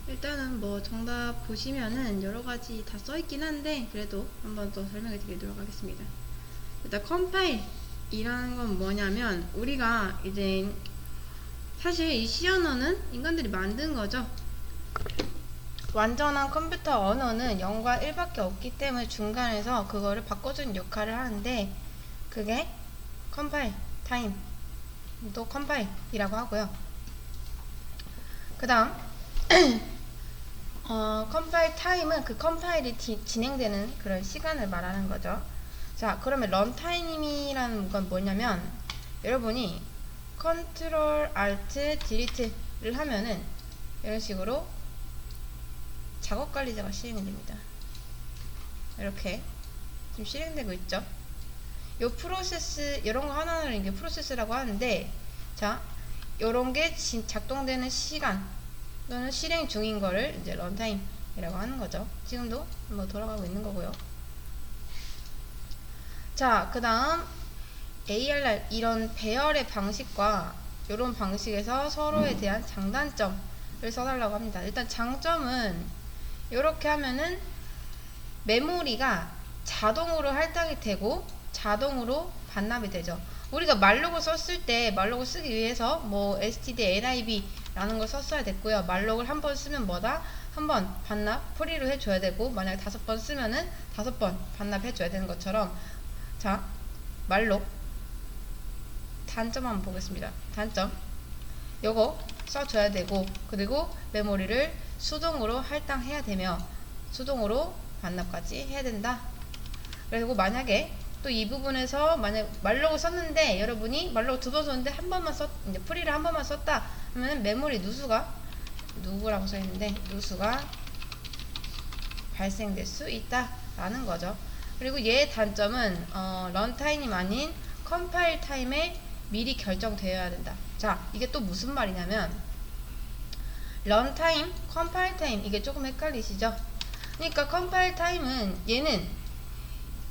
일단은 뭐 정답 보시면은 여러가지 다 써있긴 한데 그래도 한번 더 설명해 드리도록 하겠습니다. 일단 컴파일이라는 건 뭐냐면 우리가 이제 사실 이 C 언어는 인간들이 만든 거죠. 완전한 컴퓨터 언어는 0과 1밖에 없기 때문에 중간에서 그거를 바꿔주는 역할을 하는데 그게 컴파일 타임 또 컴파일이라고 하고요. 그 다음 컴파일 타임은 그 컴파일이 진행되는 그런 시간을 말하는 거죠. 자, 그러면 런타임이라는 건 뭐냐면 여러분이 컨트롤 알트 딜리트를 하면은 이런 식으로 작업 관리자가 실행이 됩니다. 이렇게 지금 실행되고 있죠. 요 프로세스 이런 거 하나를 이게 프로세스라고 하는데 자, 요런 게 작동되는 시간 또는 실행 중인 거를 이제 런타임이라고 하는 거죠. 지금도 뭐 돌아가고 있는 거고요. 자, 그 다음 ARR 이런 배열의 방식과 이런 방식에서 서로에 대한 장단점을 써달라고 합니다. 일단 장점은 이렇게 하면은 메모리가 자동으로 할당이 되고 자동으로 반납이 되죠. 우리가 말록을 썼을 때 말록을 쓰기 위해서 뭐 std lib 라는 걸 썼어야 됐고요. 말록을 한 번 쓰면 뭐다? 한 번 반납 프리로 해줘야 되고 만약에 5번 쓰면은 5번 반납해줘야 되는 것처럼 자, 말록 단점 한번 보겠습니다. 단점 요거 써줘야 되고 그리고 메모리를 수동으로 할당해야 되며 수동으로 반납까지 해야 된다. 그리고 만약에 또 이 부분에서 만약 말록을 썼는데 여러분이 말록 2번 썼는데 한 번만 이제 프리를 한 번만 썼다 하면은 메모리 누구라고 써있는데 누수가 발생될 수 있다 라는 거죠. 그리고 얘의 단점은 런타임이 아닌 컴파일 타임에 미리 결정되어야 된다. 자, 이게 또 무슨 말이냐면 런타임, 컴파일 타임 이게 조금 헷갈리시죠? 그러니까 컴파일 타임은 얘는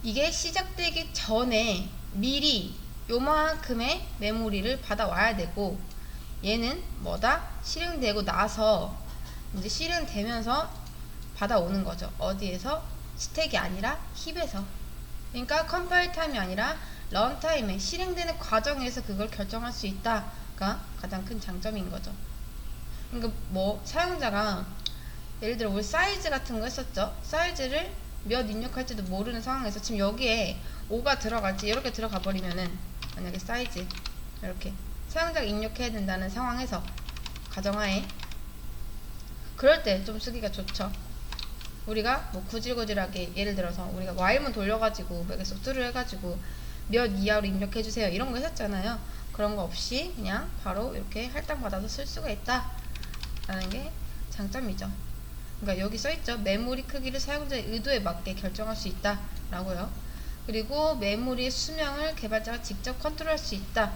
이게 시작되기 전에 미리 요만큼의 메모리를 받아와야 되고 얘는 뭐다? 실행되고 나서 이제 실행되면서 받아오는 거죠. 어디에서? 스택이 아니라 힙에서. 그러니까 컴파일 타임이 아니라 런타임에 실행되는 과정에서 그걸 결정할 수 있다가 가장 큰 장점인 거죠. 그러니까 뭐 사용자가 예를 들어 우리 사이즈 같은 거 했었죠. 사이즈를 몇 입력할지도 모르는 상황에서 지금 여기에 5가 들어갈지 이렇게 들어가 버리면은 만약에 사이즈 이렇게 사용자가 입력해야 된다는 상황에서 가정하에 그럴 때 좀 쓰기가 좋죠. 우리가 뭐 구질구질하게 예를 들어서 우리가 while문 돌려가지고 계속 through를 해가지고 몇 이하로 입력해주세요 이런 거 했었잖아요. 그런 거 없이 그냥 바로 이렇게 할당받아서 쓸 수가 있다 라는 게 장점이죠. 그러니까 여기 써있죠. 메모리 크기를 사용자의 의도에 맞게 결정할 수 있다 라고요. 그리고 메모리의 수명을 개발자가 직접 컨트롤할 수 있다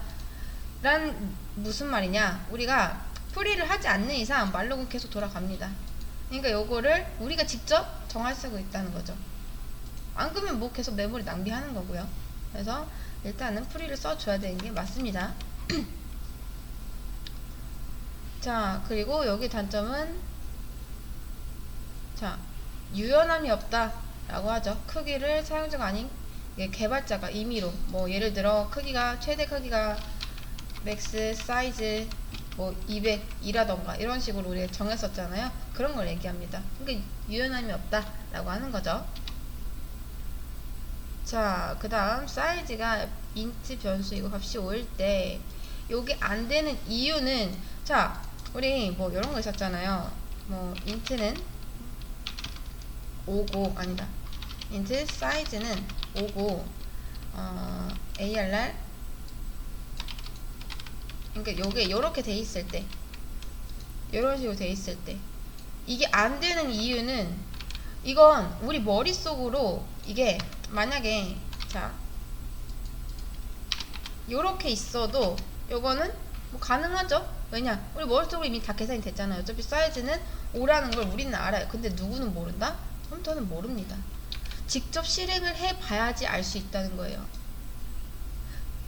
란 무슨 말이냐, 우리가 프리를 하지 않는 이상 말록은 계속 돌아갑니다. 그러니까 요거를 우리가 직접 정할 수가 있다는 거죠. 안 그러면 뭐 계속 메모리 낭비하는 거고요. 그래서 일단은 프리를 써줘야 되는 게 맞습니다. 자, 그리고 여기 단점은 자, 유연함이 없다 라고 하죠. 크기를 사용자가 아닌 개발자가 임의로 뭐 예를 들어 크기가 최대 크기가 맥스 사이즈 뭐 200이라던가 이런 식으로 우리가 정했었잖아요. 그런 걸 얘기합니다. 그러니까 유연함이 없다 라고 하는 거죠. 자, 그 다음 사이즈가 인트 변수이고 값이 5일 때 요게 안 되는 이유는 자, 우리 뭐 이런 거 있었잖아요. 뭐 인트는 5고 아니다. 인트 사이즈는 5고 ARR 그러니까 요게 요렇게 돼 있을 때 요런 식으로 돼 있을 때 이게 안 되는 이유는 이건 우리 머릿속으로 이게 만약에 자 요렇게 있어도 요거는 뭐 가능하죠. 왜냐 우리 머릿속으로 이미 다 계산이 됐잖아요. 어차피 사이즈는 5라는 걸 우리는 알아요. 근데 누구는 모른다? 컴퓨터는 모릅니다. 직접 실행을 해봐야지 알 수 있다는 거예요.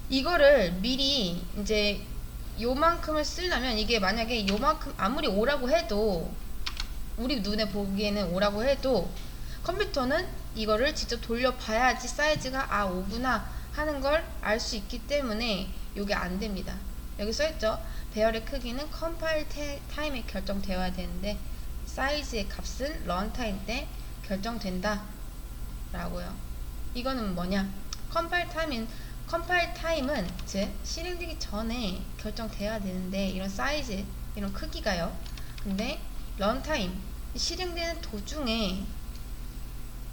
이거를 미리 이제 요만큼을 쓰려면 이게 만약에 요만큼 아무리 5라고 해도 우리 눈에 보기에는 5라고 해도 컴퓨터는 이거를 직접 돌려봐야지 사이즈가 5구나 하는 걸 알 수 있기 때문에 이게 안 됩니다. 여기 써있죠. 배열의 크기는 컴파일 타임에 결정되어야 되는데 사이즈의 값은 런타임 때 결정된다 라고요. 이거는 뭐냐? 컴파일 타임은 즉 실행되기 전에 결정돼야 되는데 이런 사이즈, 이런 크기가요. 근데 런타임, 실행되는 도중에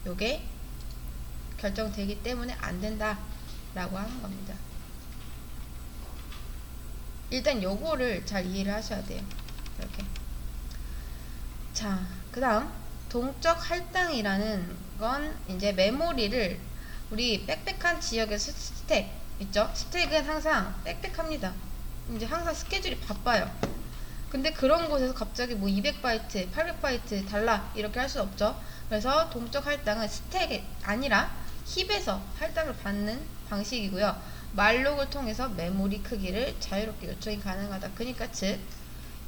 요게 결정되기 때문에 안 된다 라고 하는 겁니다. 일단 요거를 잘 이해를 하셔야 돼요. 이렇게. 자, 그 다음 동적 할당이라는 건 이제 메모리를 우리 빽빽한 지역에서 스택 있죠? 스택은 항상 빽빽합니다. 이제 항상 스케줄이 바빠요. 근데 그런 곳에서 갑자기 뭐 200바이트, 800바이트 달라 이렇게 할 수 없죠. 그래서 동적 할당은 스택이 아니라 힙에서 할당을 받는 방식이고요. 말록을 통해서 메모리 크기를 자유롭게 요청이 가능하다. 그러니까 즉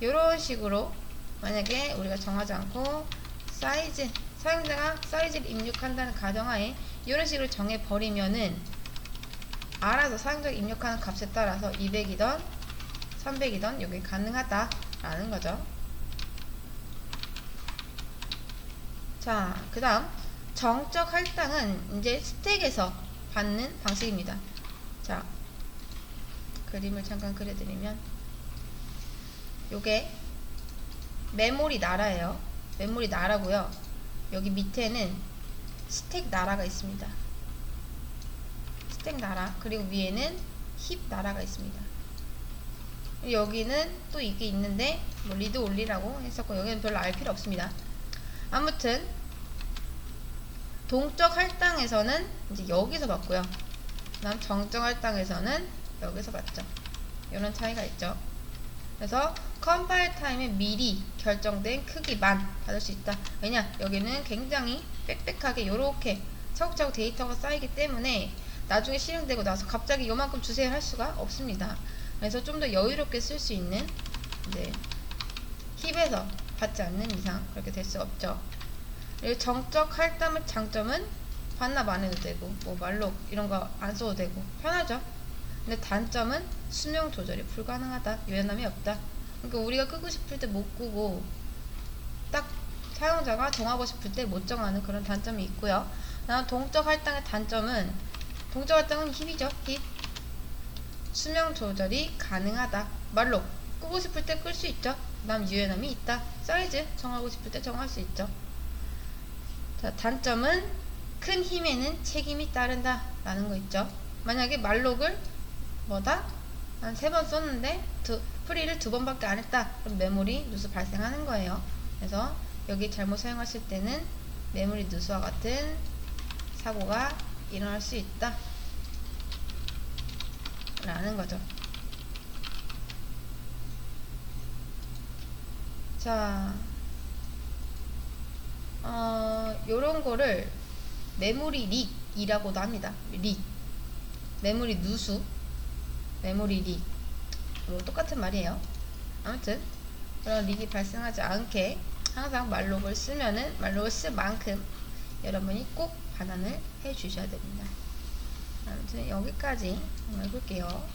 이런 식으로 만약에 우리가 정하지 않고 사이즈, 사용자가 사이즈를 입력한다는 가정하에 이런 식으로 정해버리면은 알아서 사용자가 입력하는 값에 따라서 200이던 300이던 이게 가능하다라는 거죠. 자, 그 다음 정적 할당은 이제 스택에서 받는 방식입니다. 자, 그림을 잠깐 그려드리면 요게 메모리 나라예요. 메모리 나라고요. 여기 밑에는 스택 나라가 있습니다. 스택 나라, 그리고 위에는 힙 나라가 있습니다. 여기는 또 이게 있는데 뭐 리드 올리라고 했었고 여기는 별로 알 필요 없습니다. 아무튼 동적 할당에서는 이제 여기서 받고요. 그다음 정적 할당에서는 여기서 받죠. 이런 차이가 있죠. 그래서 컴파일 타임에 미리 결정된 크기만 받을 수 있다. 왜냐? 여기는 굉장히 빽빽하게 이렇게 차곡차곡 데이터가 쌓이기 때문에 나중에 실행되고 나서 갑자기 요만큼 주세요 할 수가 없습니다. 그래서 좀 더 여유롭게 쓸 수 있는 이제 힙에서 받지 않는 이상 그렇게 될 수 없죠. 그리고 정적 할당의 장점은 반납 안 해도 되고 뭐 말록 이런 거 안 써도 되고 편하죠. 근데 단점은 수명 조절이 불가능하다. 유연함이 없다. 그러니까 우리가 끄고 싶을 때 못 끄고 딱 사용자가 정하고 싶을 때 못 정하는 그런 단점이 있고요. 다음 동적 할당의 단점은 동적 할당은 힙이죠. 힙. 수명 조절이 가능하다. 말록 끄고 싶을 때 끌 수 있죠. 다음 유연함이 있다. 사이즈 정하고 싶을 때 정할 수 있죠. 자, 단점은 큰 힘에는 책임이 따른다 라는 거 있죠. 만약에 말록을 한 3번 썼는데 프리를 2번밖에 안 했다. 그럼 메모리 누수 발생하는 거예요. 그래서 여기 잘못 사용하실 때는 메모리 누수와 같은 사고가 일어날 수 있다 라는 거죠. 자, 요런 거를 메모리 릭이라고도 합니다. 릭. 메모리 누수, 메모리 릭. 뭐 똑같은 말이에요. 아무튼 그런 릭이 발생하지 않게 항상 말록을 쓰면은 말록을 쓸 만큼 여러분이 꼭 반환을 해 주셔야 됩니다. 아무튼 여기까지 한번 해볼게요.